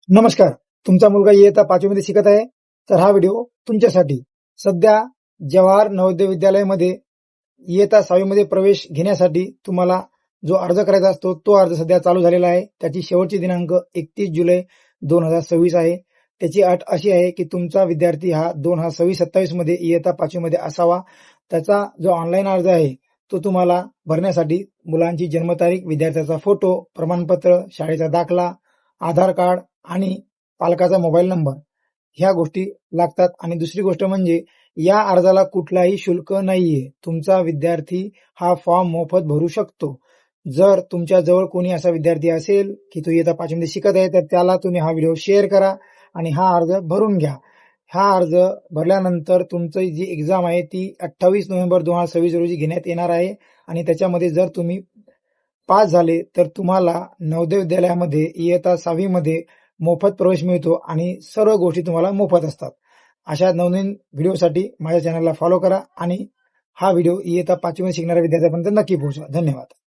नमस्कार. तुमचा मुलगा इयत्ता 5वी मध्ये शिकत आहे, तर हा व्हिडिओ तुमच्यासाठी. सध्या जवाहर नवोदय विद्यालयामध्ये इयत्ता 6वी मध्ये प्रवेश घेण्यासाठी तुम्हाला जो अर्ज करायचा असतो, तो अर्ज सध्या चालू झालेला आहे. त्याची शेवटची दिनांक 31 जुलै 2026 आहे. त्याची अट अशी आहे की तुमचा विद्यार्थी हा 2026-27 मध्ये इयत्ता 5वी मध्ये असावा. त्याचा जो ऑनलाईन अर्ज आहे, तो तुम्हाला भरण्यासाठी मुलांची जन्मतारीख, विद्यार्थ्याचा फोटो, प्रमाणपत्र, शाळेचा दाखला, आधार कार्ड आणि पालकाचा मोबाईल नंबर ह्या गोष्टी लागतात. आणि दुसरी गोष्ट म्हणजे या अर्जाला कुठलाही शुल्क नाहीये. तुमचा विद्यार्थी हा फॉर्म मोफत भरू शकतो. जर तुमच्या जवळ कोणी असा विद्यार्थी असेल की तो इयत्ता 5वी मध्ये शिकत आहे, तर त्याला तुम्ही हा व्हिडिओ शेअर करा आणि हा अर्ज भरून घ्या. हा अर्ज भरल्यानंतर तुमची जी एक्झाम आहे ती 28 नोव्हेंबर 2026 रोजी घेण्यात येणार आहे आणि त्याच्यामध्ये जर तुम्ही पास झाले तर तुम्हाला नवोदय विद्यालयामध्ये इयत्ता 6वी मध्ये मोफत प्रवेश मिळतो आणि सर्व गोष्टी तुम्हाला मोफत असतात. अशा नवनवीन व्हिडिओसाठी माझ्या चॅनलला फॉलो करा आणि हा व्हिडिओ इयत्ता 5वी मध्ये शिकणाऱ्या विद्यार्थ्यांपर्यंत नक्की पोहोचवा. धन्यवाद.